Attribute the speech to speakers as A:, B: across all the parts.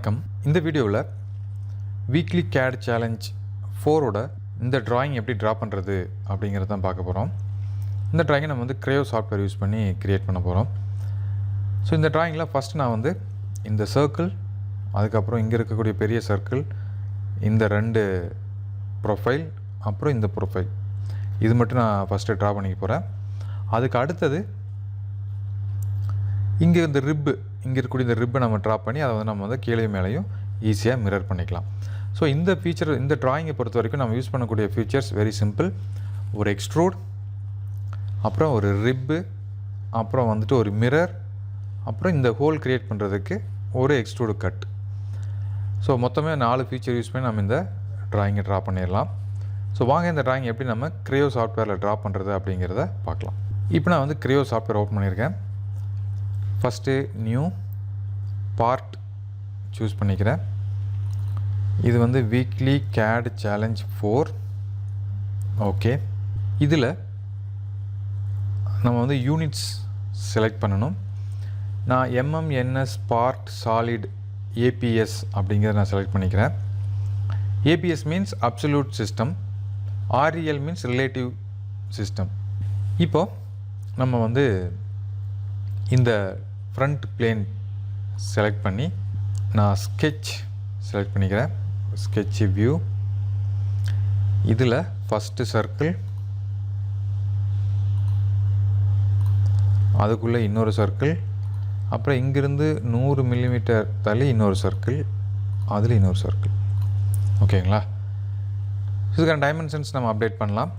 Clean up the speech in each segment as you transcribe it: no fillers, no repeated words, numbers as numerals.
A: வணக்கம். இந்த வீடியோவில் வீக்லி CAD சேலஞ்ச் 4ஓட இந்த டிராயிங் எப்படி ட்ரா பண்ணுறது அப்படிங்கிறத தான் பார்க்க போகிறோம். இந்த டிராயிங்கை நம்ம வந்து Creo சாஃப்ட்வேர் யூஸ் பண்ணி க்ரியேட் பண்ண போகிறோம். ஸோ இந்த டிராயிங்கில் ஃபஸ்ட் நான் வந்து இந்த சர்க்கிள், அதுக்கப்புறம் இங்கே இருக்கக்கூடிய பெரிய சர்க்கிள், இந்த 2 ப்ரொஃபைல், அப்புறம் இந்த ப்ரொஃபைல், இது மட்டும் நான் ஃபஸ்ட்டு ட்ரா பண்ணிக்க போகிறேன். அதுக்கு அடுத்தது இங்கே இந்த ரிப்பு, இங்கே இருக்கக்கூடிய இந்த ரிப்பை நம்ம ட்ரா பண்ணி அதை வந்து நம்ம வந்து கீழே மேலேயும் ஈஸியாக மிரர் பண்ணிக்கலாம். ஸோ இந்த ஃபீச்சர், இந்த டிராயிங்கை பொறுத்த வரைக்கும் நம்ம யூஸ் பண்ணக்கூடிய ஃபீச்சர்ஸ் வெரி சிம்பிள். ஒரு எக்ஸ்ட்ரூட், அப்புறம் ஒரு ரிப்பு, அப்புறம் வந்துட்டு ஒரு மிரர், அப்புறம் இந்த ஹோல் க்ரியேட் பண்ணுறதுக்கு ஒரு எக்ஸ்ட்ரூடு கட். ஸோ மொத்தமே 4 ஃபீச்சர் யூஸ் பண்ணி நம்ம இந்த டிராயிங்கை ட்ரா பண்ணிடலாம். ஸோ வாங்க இந்த டிராயிங் எப்படி நம்ம Creo சாஃப்ட்வேரில் ட்ரா பண்ணுறது அப்படிங்கிறத பார்க்கலாம். இப்போ நான் வந்து Creo சாஃப்ட்வேர் ஓப்பன் பண்ணியிருக்கேன். ஃபஸ்ட்டு நியூ பார்ட் சூஸ் பண்ணிக்கிறேன். இது வந்து வீக்லி CAD சேலஞ்ச் 4. ஓகே, இதில் நம்ம வந்து யூனிட்ஸ் செலக்ட் பண்ணணும். நான் MMNS பார்ட் சாலிட் APS அப்படிங்கிறத நான் செலக்ட் பண்ணிக்கிறேன். APS means absolute system, REL means relative system. இப்போ நம்ம வந்து இந்த ஃப்ரண்ட் பிளேன் செலக்ட் பண்ணி நான் ஸ்கெட்ச் செலக்ட் பண்ணிக்கிறேன். ஸ்கெட்ச் வியூ, இதில் ஃபஸ்ட்டு சர்க்கிள், அதுக்குள்ளே இன்னொரு சர்க்கிள், அப்புறம் இங்கிருந்து 100 மில்லிமீட்டர் தள்ளி இன்னொரு சர்க்கிள், அதில் இன்னொரு சர்க்கிள். ஓகேங்களா? இதுக்கான டைமென்ஷன்ஸ் நம்ம அப்டேட் பண்ணலாம்.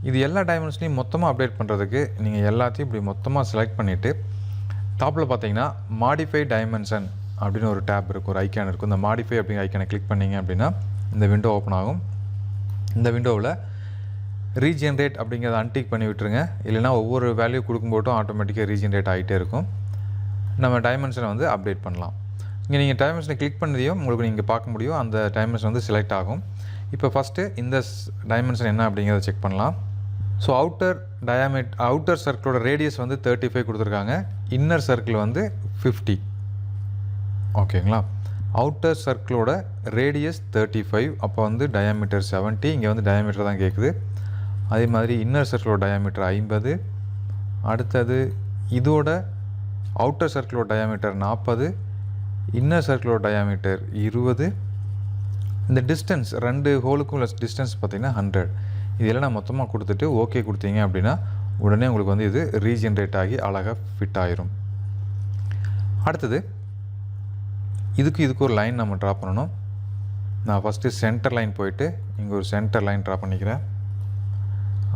A: இது எல்லா டைமென்ஷனையும் மொத்தமாக அப்டேட் பண்ணுறதுக்கு நீங்கள் எல்லாத்தையும் இப்படி மொத்தமாக செலக்ட் பண்ணிவிட்டு டாப்பில் பார்த்தீங்கன்னா மாடிஃபை டைமென்ஷன் அப்படின்னு ஒரு டேப் இருக்கும், ஒரு ஐக்கான் இருக்கும். இந்த மாடிஃபை அப்படிங்கிற ஐக்கானை கிளிக் பண்ணிங்க அப்படின்னா இந்த விண்டோ ஓப்பன் ஆகும். இந்த விண்டோவில் ரீஜென்ரேட் அப்படிங்கிறத அன்டிக் பண்ணி விட்டுருங்க. இல்லைனா ஒவ்வொரு வேல்யூ கொடுக்கும்போதும் ஆட்டோமேட்டிக்காக ரீஜென்ரேட் ஆகிட்டே இருக்கும். நம்ம டைமென்ஷனை வந்து அப்டேட் பண்ணலாம். இங்கே நீங்கள் டைமென்ஷனை கிளிக் பண்ணதையும் உங்களுக்கு நீங்கள் பார்க்க முடியும், அந்த டைமென்ஷன் வந்து செலக்ட் ஆகும். இப்போ ஃபஸ்ட்டு இந்த டைமென்ஷன் என்ன அப்படிங்கிறத செக் பண்ணலாம். ஸோ அவுட்டர் சர்க்கிளோட ரேடியஸ் வந்து 35 கொடுத்துருக்காங்க, இன்னர் சர்க்கிள் வந்து 50. ஓகேங்களா? அவுட்டர் சர்க்கிளோட ரேடியஸ் 35, அப்போ வந்து டயாமீட்டர் 70. இங்கே வந்து டயாமீட்டர் தான் கேட்குது. அதே மாதிரி இன்னர் சர்க்கிளோட டயாமீட்டர் 50. அடுத்தது இதோட அவுட்டர் சர்க்கிளோட டயாமீட்டர் 40, இன்னர் சர்க்கிளோட டயாமீட்டர் 20. இந்த டிஸ்டன்ஸ் 2 ஹோலுக்கும் உள்ள டிஸ்டன்ஸ் பார்த்திங்கன்னா 100. இதெல்லாம் நான் மொத்தமாக கொடுத்துட்டு ஓகே கொடுத்தீங்க அப்படின்னா உடனே உங்களுக்கு வந்து இது ரீஜென்ரேட் ஆகி அழகாக ஃபிட் ஆகிரும். அடுத்தது இதுக்கு ஒரு லைன் நம்ம ட்ரா பண்ணணும். நான் ஃபஸ்ட்டு சென்டர் லைன் போயிட்டு இங்கே ஒரு சென்டர் லைன் ட்ரா பண்ணிக்கிறேன்.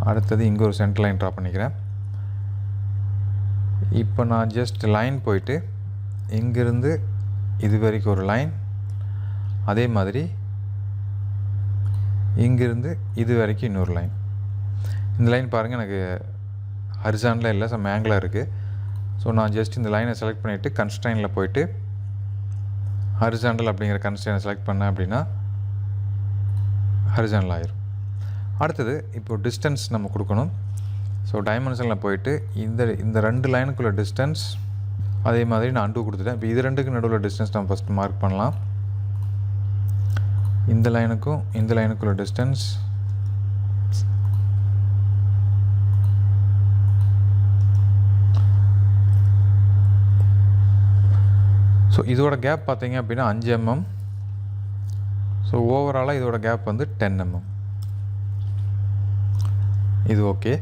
A: அடுத்தது இங்கே ஒரு சென்டர் லைன் ட்ரா பண்ணிக்கிறேன். இப்போ நான் ஜஸ்ட் லைன் போயிட்டு இங்கேருந்து இது வரைக்கும் ஒரு லைன், அதே மாதிரி இங்கேருந்து இது வரைக்கும் இன்னொரு லைன். இந்த லைன் பாருங்கள், எனக்கு ஹரிசாண்டலாக இல்லை, சம் ஆங்கிளாக இருக்குது. ஸோ நான் ஜஸ்ட் இந்த லைனை செலக்ட் பண்ணிவிட்டு கன்ஸ்ட்ரைனில் போயிட்டு ஹரிசாண்டல் அப்படிங்கிற கன்ஸ்ட்ரைனை செலக்ட் பண்ணேன் அப்படின்னா ஹரிசாண்டல் ஆயிரும். அடுத்தது இப்போது டிஸ்டன்ஸ் நம்ம கொடுக்கணும். ஸோ டைமென்ஷனில் போயிட்டு இந்த 2 லைனுக்குள்ள டிஸ்டன்ஸ், அதே மாதிரி நான் அன்டூ கொடுத்துட்டேன். இப்போ இது 2க்கு நடுவில் டிஸ்டன்ஸ் நம்ம ஃபஸ்ட்டு மார்க் பண்ணலாம். இந்த லைனுக்கும் இந்த லைனுக்குள்ள டிஸ்டன்ஸ், ஸோ இதோட கேப் பார்த்தீங்க அப்படின்னா 5 mm. ஸோ ஓவராலாக இதோட கேப் வந்து 10 mm. இது ஓகே.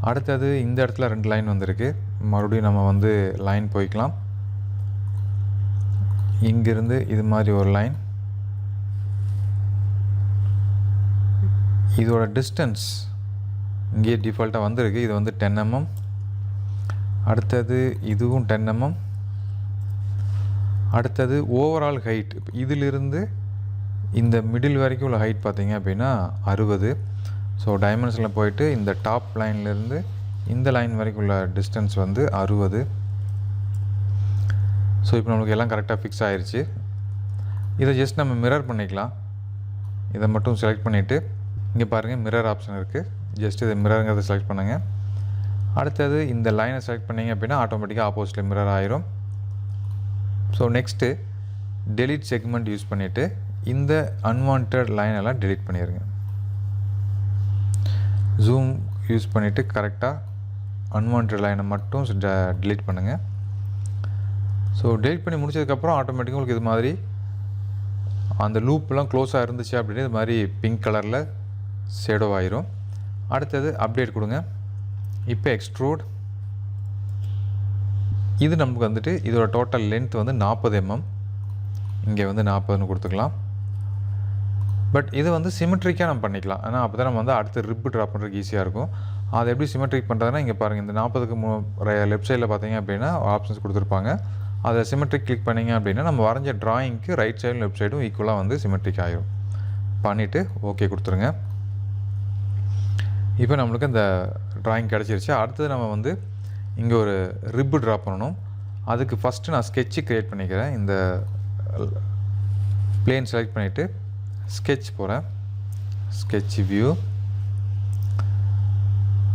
A: அடுத்தது இந்த இடத்துல 2 லைன் வந்திருக்கு. மறுபடியும் நம்ம வந்து லைன் போய்க்கலாம். இங்கிருந்து இது மாதிரி ஒரு லைன், இதோட டிஸ்டன்ஸ் இங்கே டிஃபால்ட்டாக வந்திருக்கு, இது வந்து 10 mm. அடுத்தது இதுவும் 10 mm. அடுத்தது ஓவரால் ஹைட், இதிலிருந்து இந்த மிடில் வரைக்கும் உள்ள ஹைட் பார்த்திங்க அப்படின்னா 60. ஸோ டைமென்ஷனில் போயிட்டு இந்த டாப் லைன்லேருந்து இந்த லைன் வரைக்கும் உள்ள டிஸ்டன்ஸ் வந்து 60. ஸோ இப்போ நம்மளுக்கு எல்லாம் கரெக்டாக ஃபிக்ஸ் ஆகிருச்சு. இதை ஜஸ்ட் நம்ம மிரர் பண்ணிக்கலாம். இதை மட்டும் செலக்ட் பண்ணிவிட்டு இங்கே பாருங்கள் மிரர் ஆப்ஷன் இருக்குது. ஜஸ்ட் இதை மிரருங்கிறத செலக்ட் பண்ணுங்கள். அடுத்தது இந்த லைனை செலக்ட் பண்ணிங்க அப்படின்னா ஆட்டோமேட்டிக்காக ஆப்போசிட்டில் மிரர் ஆயிரும். So next delete segment use பண்ணிவிட்டு இந்த அன்வான்ட் லைன் எல்லாம் delete பண்ணிடுங்க. ஜூம் யூஸ் பண்ணிவிட்டு கரெக்டாக அன்வான்ட் லைனை மட்டும் delete பண்ணுங்கள். ஸோ delete பண்ணி முடிச்சதுக்கப்புறம் ஆட்டோமேட்டிக்காக உங்களுக்கு இது மாதிரி அந்த லூப்லாம் க்ளோஸாக இருந்துச்சு அப்படின்னு இது மாதிரி பிங்க் கலரில் ஷேடோ ஆயிரும். அடுத்தது அப்டேட் கொடுங்க. இப்போ எக்ஸ்ட்ரூட், இது நமக்கு வந்துட்டு இதோட டோட்டல் லென்த் வந்து 40 mm, இங்கே வந்து 40ன்னு கொடுத்துக்கலாம். பட் இது வந்து சிமெட்ரிக்காக நம்ம பண்ணிக்கலாம். ஆனால் அப்போ தான் நம்ம வந்து அடுத்து ரிப்பு ட்ரா பண்ணுறதுக்கு ஈஸியாக இருக்கும். அதை எப்படி சிமெட்ரிக் பண்ணுறதுனா இங்கே பாருங்கள், இந்த 40க்கு லெஃப்ட் சைடில் பார்த்தீங்க அப்படின்னா ஆப்ஷன்ஸ் கொடுத்துருப்பாங்க. அதை சிமெட்ரிக் கிளிக் பண்ணிங்க அப்படின்னா நம்ம வரைஞ்ச ட்ராயிங்க்கு ரைட் சைடும் லெஃப்ட் சைடும் ஈக்குவலாக வந்து சிமெட்ரிக் ஆகிடும். பண்ணிவிட்டு ஓகே கொடுத்துருங்க. இப்போ நம்மளுக்கு இந்த ட்ராயிங் கிடச்சிருச்சு. அடுத்தது நம்ம வந்து இங்கே ஒரு ரிப்பு ட்ரா பண்ணணும். அதுக்கு ஃபஸ்ட்டு நான் ஸ்கெட்சு க்ரியேட் பண்ணிக்கிறேன். இந்த பிளேன் செலக்ட் பண்ணிவிட்டு ஸ்கெட்ச் போகிறேன். ஸ்கெட்ச் வியூ,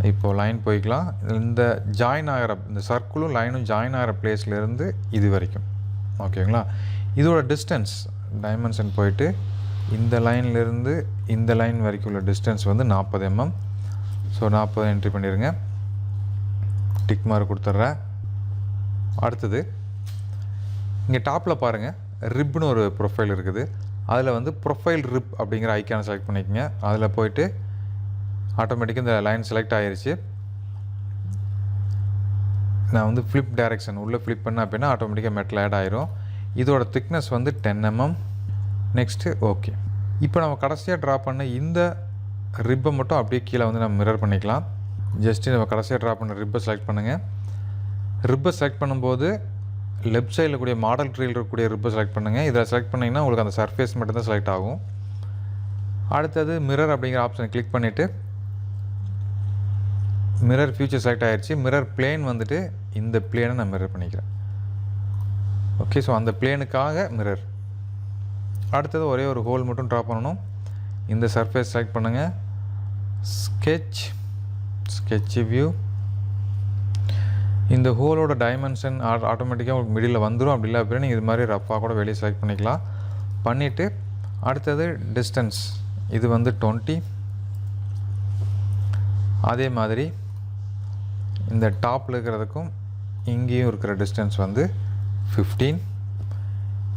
A: இப்போது லைன் போய்க்கலாம். இந்த ஜாயின் ஆகிற இந்த சர்க்கிளும் லைனும் ஜாயின் ஆகிற பிளேஸ்லேருந்து இது வரைக்கும் ஓகேங்களா. இதோட டிஸ்டன்ஸ் டைமென்ஷன் போயிட்டு இந்த லைன்லேருந்து இந்த லைன் வரைக்கும் உள்ள டிஸ்டன்ஸ் வந்து 40 mm. ஸோ 40 என்ட்ரி பண்ணிடுங்க. டிக் மார்க் கொடுத்துட்றேன். அடுத்தது இங்கே டாப்பில் பாருங்கள், ரிப்னு ஒரு ப்ரொஃபைல் இருக்குது. அதில் வந்து ப்ரொஃபைல் ரிப் அப்படிங்கிற ஐக்கானை செலக்ட் பண்ணிக்கோங்க. அதில் போய்ட்டு ஆட்டோமேட்டிக்காக இந்த லைன் செலக்ட் ஆகிருச்சு. நான் வந்து ஃப்ளிப் டைரெக்ஷன் உள்ளே ஃப்ளிப் பண்ணேன் அப்படின்னா ஆட்டோமேட்டிக்காக மெட்டல் ஆட் ஆயிரும். இதோட திக்னஸ் வந்து 10 mm. Next okay. இப்போ நம்ம கடைசியாக ட்ரா பண்ண இந்த ரிப்பை மட்டும் அப்படியே கீழே வந்து நம்ம மிரர் பண்ணிக்கலாம். ஜஸ்ட்டு நம்ம கடைசியாக ட்ரா பண்ண ரிப்பை செலக்ட் பண்ணுங்கள். ரிப்பை செலக்ட் பண்ணும்போது லெஃப்ட் சைடில் கூடிய மாடல் ட்ரீல் இருக்கக்கூடிய ரிப்பை செலக்ட் பண்ணுங்கள். இதில் செலக்ட் பண்ணிங்கன்னா உங்களுக்கு அந்த சர்ஃபேஸ் மட்டும்தான் செலக்ட் ஆகும். அடுத்தது மிரர் அப்படிங்கிற ஆப்ஷனை கிளிக் பண்ணிவிட்டு மிரர் ஃபியூச்சர் செலக்ட் ஆகிடுச்சு. மிரர் பிளேன் வந்துட்டு இந்த பிளேனை நான் மிரர் பண்ணிக்கிறேன். ஓகே, ஸோ அந்த பிளேனுக்காக மிரர். அடுத்தது ஒரே ஒரு ஹோல் மட்டும் ட்ரா பண்ணணும். இந்த சர்ஃபேஸ் செலக்ட் பண்ணுங்கள். ஸ்கெட்ச் வியூ, இந்த ஹோலோட டைமென்ஷன் ஆட்டோமேட்டிக்காக உங்களுக்கு மிடில் வந்துடும். அப்படி இல்லை அப்படின்னா நீங்கள் இது மாதிரி ரஃபாக கூட வெளியே செலக்ட் பண்ணிக்கலாம். பண்ணிவிட்டு அடுத்தது டிஸ்டன்ஸ், இது வந்து 20. அதே மாதிரி இந்த டாப்பில் இருக்கிறதுக்கும் இங்கேயும் இருக்கிற டிஸ்டன்ஸ் வந்து 15.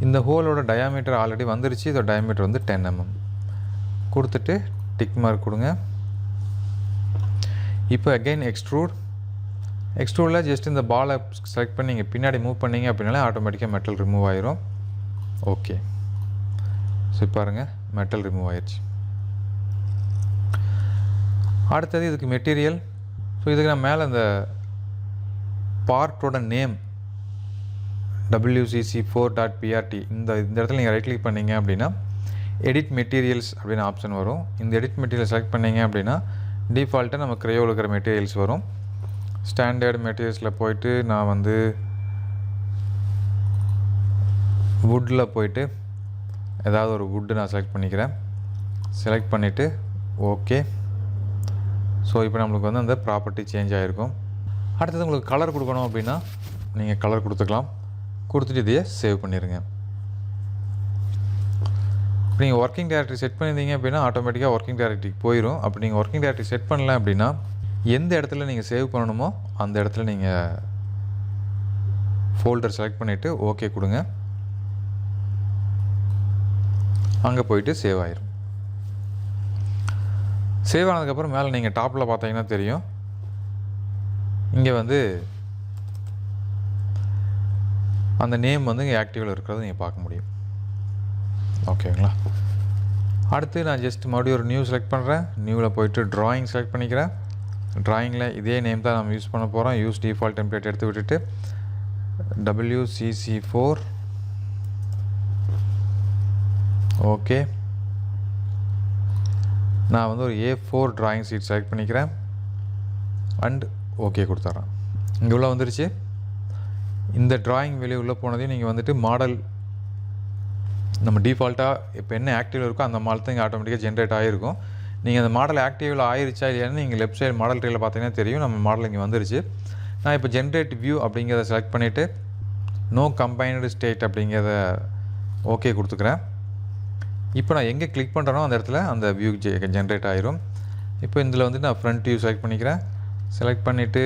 A: இந்த ஹோலோட டயாமீட்டர் ஆல்ரெடி வந்துருச்சு. இதோட டயாமீட்டர் வந்து 10 mm. கொடுத்துட்டு டிக் மார்க் கொடுங்க. இப்போ அகெயின் எக்ஸ்ட்ரூடில் ஜஸ்ட் இந்த பாலை செலக்ட் பண்ணி நீங்கள் பின்னாடி மூவ் பண்ணிங்க அப்படின்னாலே ஆட்டோமேட்டிக்காக மெட்டல் ரிமூவ் ஆயிரும். ஓகே, ஸோ பாருங்கள் மெட்டல் ரிமூவ் ஆயிடுச்சு. அடுத்தது இதுக்கு மெட்டீரியல். ஸோ இதுக்கு நான் மேலே இந்த பார்ட்டோட நேம் WCC4.prt இந்த இடத்துல நீங்கள் ரைட் கிளிக் பண்ணிங்க அப்படின்னா எடிட் மெட்டீரியல்ஸ் அப்படின்னு ஆப்ஷன் வரும். இந்த எடிட் மெட்டீரியல் செலக்ட் பண்ணிங்க அப்படின்னா டிஃபால்ட்டாக நம்ம க்ரையோவில் இருக்கிற மெட்டீரியல்ஸ் வரும். ஸ்டாண்டர்ட் மெட்டீரியல்ஸில் போயிட்டு நான் வந்து வுட்டில் போயிட்டு ஏதாவது ஒரு வுட்டு நான் செலக்ட் பண்ணிக்கிறேன். செலக்ட் பண்ணிவிட்டு ஓகே. ஸோ இப்போ நம்மளுக்கு வந்து அந்த ப்ராப்பர்ட்டி சேஞ்ச் ஆகிருக்கும். அடுத்தது உங்களுக்கு கலர் கொடுக்கணும் அப்படின்னா நீங்கள் கலர் கொடுத்துக்கலாம். கொடுத்துட்டு இதையே சேவ் பண்ணிடுங்க. இப்போ நீங்கள் ஒர்க்கிங் டைரக்டரி செட் பண்ணியிருந்தீங்க அப்படின்னா ஆட்டோமேட்டிக்காக ஒர்க்கிங் டைரக்டரிக்கு போயிடும். அப்படி நீங்கள் ஒர்க்கிங் டைரக்டரி செட் பண்ணல அப்படின்னா எந்த இடத்துல நீங்கள் சேவ் பண்ணணுமோ அந்த இடத்துல நீங்கள் ஃபோல்டர் செலக்ட் பண்ணிவிட்டு ஓகே கொடுங்க. அங்கே போயிட்டு சேவ் ஆயிரும். சேவ் ஆனதுக்கப்புறம் மேலே நீங்கள் டாப்பில் பார்த்தீங்கன்னா தெரியும், இங்கே வந்து அந்த நேம் வந்து இங்கே ஆக்டிவில் இருக்கிறத நீங்கள் பார்க்க முடியும். ஓகேங்களா. அடுத்து நான் ஜஸ்ட் மறுபடியும் ஒரு நியூ செலக்ட் பண்ணுறேன். நியூவில் போயிட்டு ட்ராயிங் செலக்ட் பண்ணிக்கிறேன். ட்ராயிங்கில் இதே நேம் தான் நம்ம யூஸ் பண்ண போகிறோம். யூஸ் டிஃபால்ட் டெம்ப்ளேட் எடுத்து விட்டுட்டு WCC4 ஓகே. நான் வந்து ஒரு A4 ட்ராயிங் ஷீட் செலக்ட் பண்ணிக்கிறேன் அண்ட் ஓகே கொடுத்துட்றேன். இங்கே உள்ள வந்துருச்சு. இந்த ட்ராயிங் வெளியே உள்ளே போனதையும் நீங்கள் வந்துட்டு மாடல் நம்ம டிஃபால்ட்டாக இப்போ என்ன ஆக்டிவில் இருக்கோ அந்த மாடல் தான் இங்கே ஆட்டோமேட்டிக்காக ஜென்ரேட் ஆகிருக்கும். நீங்கள் அந்த மாடல் ஆக்டிவில் ஆயிருச்சா இல்லையான்னு நீங்கள் லெஃப்ட் சைடு மாடல் ட்ரீல பார்த்தீங்கன்னா தெரியும். நம்ம மாடல் இங்கே வந்துருச்சு. நான் இப்போ ஜென்ரேட் வியூ அப்படிங்கிறத செலக்ட் பண்ணிவிட்டு நோ கம்பைன்டு ஸ்டேட் அப்படிங்கிறத ஓகே கொடுத்துக்கிறேன். இப்போ நான் எங்கே கிளிக் பண்ணுறேனோ அந்த இடத்துல அந்த வியூ ஜென்ரேட் ஆயிரும். இப்போ இதில் வந்து நான் ஃப்ரண்ட் வியூ செலக்ட் பண்ணிக்கிறேன். செலக்ட் பண்ணிவிட்டு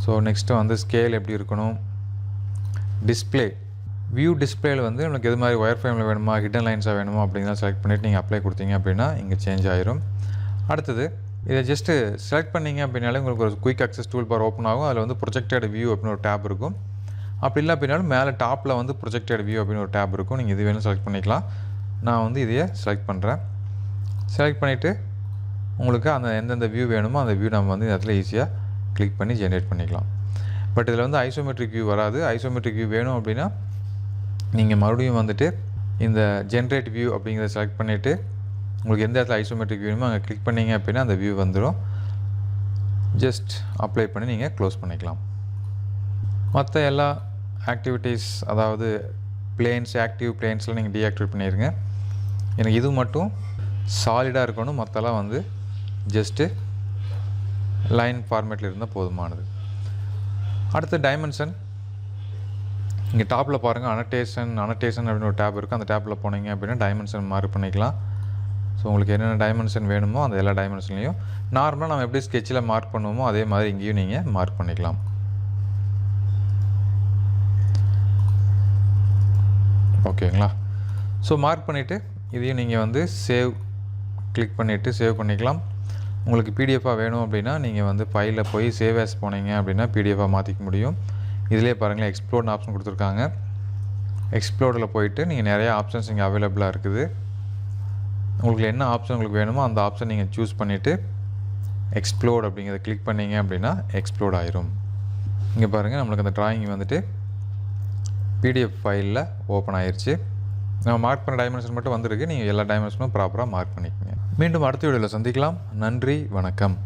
A: ஸோ நெக்ஸ்ட்டு வந்து ஸ்கேல் எப்படி இருக்கணும், டிஸ்பிளே வியூ டிஸ்பிளேயில் வந்து உங்களுக்கு எது மாதிரி ஒயர் ஃப்ரேமில் வேணுமா, ஹிடன் லைன்ஸாக வேணுமா அப்படிங்கிறத செலக்ட் பண்ணிவிட்டு நீங்கள் அப்ளை கொடுத்தீங்க அப்படின்னா இங்கே சேஞ்ச் ஆயிரும். அடுத்தது இதை ஜஸ்ட்டு செலக்ட் பண்ணிங்க அப்படின்னாலே உங்களுக்கு ஒரு quick access tool bar open ஆகும். அதில் வந்து ப்ரொஜெக்டட் வியூ அப்படின்னு ஒரு டேப் இருக்கும். அப்படி இல்லை அப்படின்னாலும் மேலே டாப்பில் வந்து ப்ரொஜெக்டட் வியூ அப்படின்னு ஒரு டேப் இருக்கும். நீங்கள் இது வேணும் செலக்ட் பண்ணிக்கலாம். நான் வந்து இதையே செலக்ட் பண்ணுறேன். செலக்ட் பண்ணிவிட்டு உங்களுக்கு அந்த எந்தெந்த வியூ வேணுமோ அந்த வியூ நம்ம வந்து இந்த இடத்துல ஈஸியாக கிளிக் பண்ணி ஜென்ரேட் பண்ணிக்கலாம். பட் இதில் வந்து ஐசோமெட்ரிக் வியூ வராது. ஐசோமெட்ரிக் வியூ வேணும் அப்படின்னா நீங்கள் மறுபடியும் வந்துட்டு இந்த ஜென்ரேட் வியூ அப்படிங்கிறத செலக்ட் பண்ணிவிட்டு உங்களுக்கு எந்த இடத்துல ஐசோமெட்ரிக் வேணுமோ அங்கே கிளிக் பண்ணிங்க அப்படின்னா அந்த வியூ வந்துடும். ஜஸ்ட் அப்ளை பண்ணி நீங்கள் க்ளோஸ் பண்ணிக்கலாம். மற்ற எல்லா ஆக்டிவிட்டீஸ் அதாவது பிளேன்ஸ் ஆக்டிவ் பிளேன்ஸ்லாம் நீங்கள் டீஆக்டிவேட் பண்ணிடுங்க. எனக்கு இது மட்டும் சாலிடாக இருக்கணும். மற்றெல்லாம் வந்து ஜஸ்ட்டு லைன் ஃபார்மேட்டில் இருந்தால் போதுமானது. அடுத்து டைமென்ஷன் இங்கே டாப்பில் பாருங்கள் அனடேஷன் அப்படின்னு ஒரு டேப் இருக்குது. அந்த டேப்பில் போனீங்க அப்படின்னா டைமென்ஷன் மார்க் பண்ணிக்கலாம். ஸோ உங்களுக்கு என்னென்ன டைமென்ஷன் வேணுமோ அந்த எல்லா டைமென்ஷன்லையும் நார்மலாக நம்ம எப்படி ஸ்கெட்சில் மார்க் பண்ணுவோமோ அதே மாதிரி இங்கேயும் நீங்கள் மார்க் பண்ணிக்கலாம். ஓகேங்களா? ஸோ மார்க் பண்ணிவிட்டு இதையும் நீங்கள் வந்து சேவ் கிளிக் பண்ணிவிட்டு சேவ் பண்ணிக்கலாம். உங்களுக்கு பிடிஎஃபாக வேணும் அப்படின்னா நீங்கள் வந்து ஃபைலில் போய் சேவ் ஆஸ் போனீங்க அப்படின்னா பிடிஎஃபாக மாற்றிக்க முடியும். இதிலே பாருங்களேன் எக்ஸ்ப்ளோர்னு ஆப்ஷன் கொடுத்துருக்காங்க. எக்ஸ்ப்ளோரில் போயிட்டு நீங்கள் நிறையா ஆப்ஷன்ஸ் இங்கே அவைலபிளாக இருக்குது. உங்களுக்கு என்ன ஆப்ஷன் உங்களுக்கு வேணுமோ அந்த ஆப்ஷன் நீங்கள் சூஸ் பண்ணிவிட்டு எக்ஸ்ப்ளோர்ட் அப்படிங்கிறத கிளிக் பண்ணிங்க அப்படின்னா எக்ஸ்ப்ளோர்ட் ஆயிரும். இங்கே பாருங்கள் நம்மளுக்கு அந்த ட்ராயிங் வந்துட்டு பிடிஎஃப் ஃபைலில் ஓப்பன் ஆயிடுச்சு. நம்ம மார்க் பண்ண டைமென்ஷன் மட்டும் வந்திருக்கு. நீங்கள் எல்லா டைமென்ஷனும் ப்ராப்பராக மார்க் பண்ணிக்கோங்க. மீண்டும் அடுத்த வீடியோவில் சந்திக்கலாம். நன்றி, வணக்கம்.